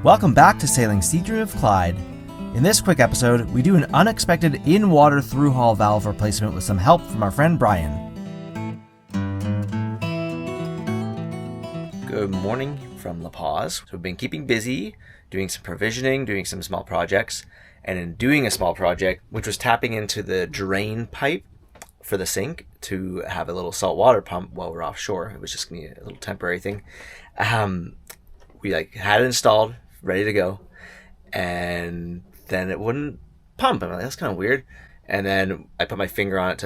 Welcome back to Sailing Sea of Clyde. In this quick episode, we do an unexpected in-water thru-hull valve replacement with some help from our friend Brian. Good morning from La Paz. So we've been keeping busy, doing some provisioning, doing some small projects, and in doing a small project, which was tapping into the drain pipe for the sink to have a little saltwater pump while we're offshore. It was just going to be a little temporary thing. We had it installed, ready to go, and then it wouldn't pump. I'm like, that's kind of weird. And then I put my finger on it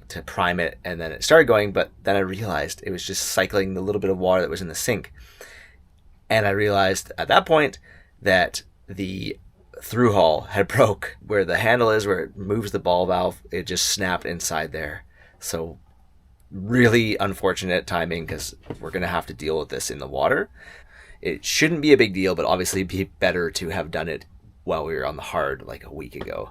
to prime it, and then it started going, but then I realized it was just cycling the little bit of water that was in the sink. And I realized at that point that the thru-hull had broke. Where the handle is, where it moves the ball valve, it just snapped inside there. So really unfortunate timing, because we're going to have to deal with this in the water. It shouldn't be a big deal, but obviously it'd be better to have done it while we were on the hard like a week ago.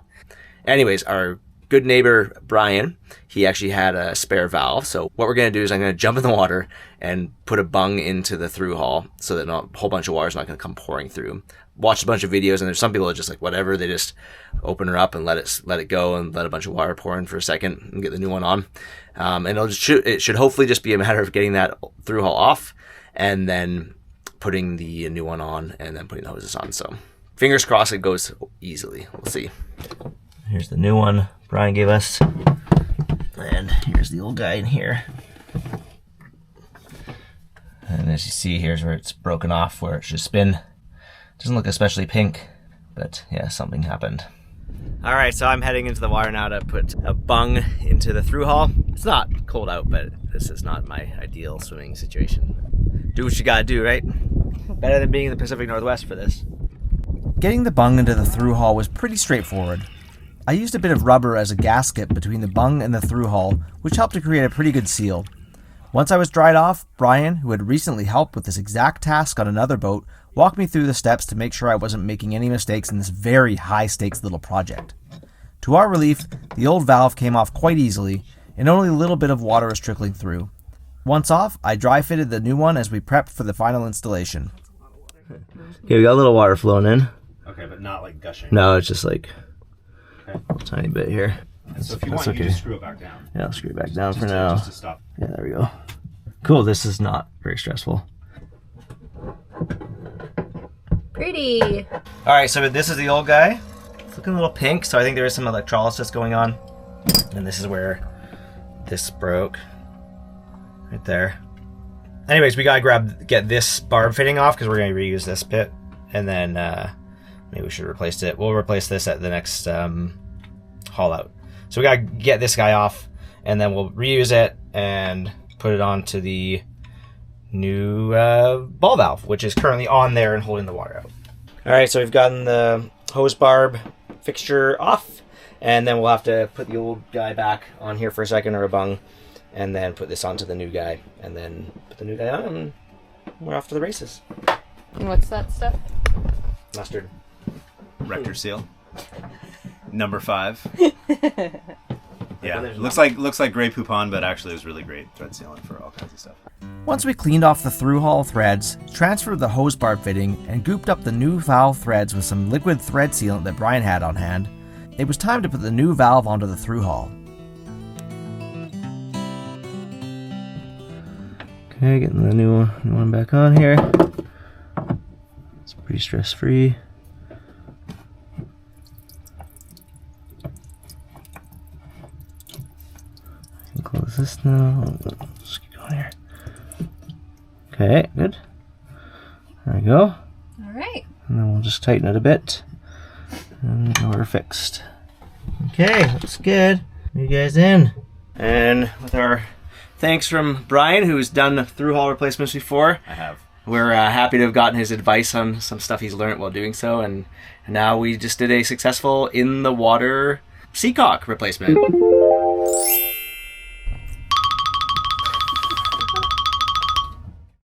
Anyways, our good neighbor Brian, he actually had a spare valve. So what we're going to do is I'm going to jump in the water and put a bung into the thru-hull so that a whole bunch of water is not going to come pouring through. Watched a bunch of videos, and there's some people that just like whatever, they just open her up and let it go and let a bunch of water pour in for a second and get the new one on. And it should hopefully just be a matter of getting that thru-hull off and then putting the new one on and then putting the hoses on. So fingers crossed it goes easily. We'll see. Here's the new one Brian gave us. And here's the old guy in here. And as you see, here's where it's broken off, where it should spin. Doesn't look especially pink, but yeah, something happened. All right, so I'm heading into the water now to put a bung into the thru-hull. It's not cold out, but this is not my ideal swimming situation. Do what you gotta do, right? Better than being in the Pacific Northwest for this. Getting the bung into the thru-hull was pretty straightforward. I used a bit of rubber as a gasket between the bung and the thru-hull, which helped to create a pretty good seal. Once I was dried off, Brian, who had recently helped with this exact task on another boat, walked me through the steps to make sure I wasn't making any mistakes in this very high-stakes little project. To our relief, the old valve came off quite easily, and only a little bit of water was trickling through. Once off, I dry-fitted the new one as we prepped for the final installation. Okay, we got a little water flowing in. Okay, but not like gushing. No, it's just like a tiny bit here. So if you want, you can just screw it back down. Yeah, I'll screw it back down for now. Just to stop. Yeah, there we go. Cool, this is not very stressful. Pretty. All right, so this is the old guy. It's looking a little pink, so I think there is some electrolysis going on. And this is where this broke. Right there. Anyways, we gotta get this barb fitting off because we're gonna reuse this bit. And then maybe we should replace it. We'll replace this at the next haul out. So we gotta get this guy off, and then we'll reuse it and put it onto the new ball valve, which is currently on there and holding the water out. All right, so we've gotten the hose barb fixture off, and then we'll have to put the old guy back on here for a second, or a bung, and then put this onto the new guy, and then put the new guy on, and we're off to the races. And what's that stuff? Mustard. Rector seal. Number 5. Yeah, looks like Grey Poupon, but actually it was really great thread sealant for all kinds of stuff. Once we cleaned off the thru-hull threads, transferred the hose barb fitting, and gooped up the new valve threads with some liquid thread sealant that Brian had on hand, it was time to put the new valve onto the thru-hull. Okay, getting the new one back on here. It's pretty stress-free. Close this now. Just keep going here. Okay, good. There we go. All right. And then we'll just tighten it a bit. And we're fixed. Okay, looks good. You guys in? And with our thanks from Brian, who's done thru-hull replacements before. I have. We're happy to have gotten his advice on some stuff he's learned while doing so. And now we just did a successful in-the-water Seacock replacement.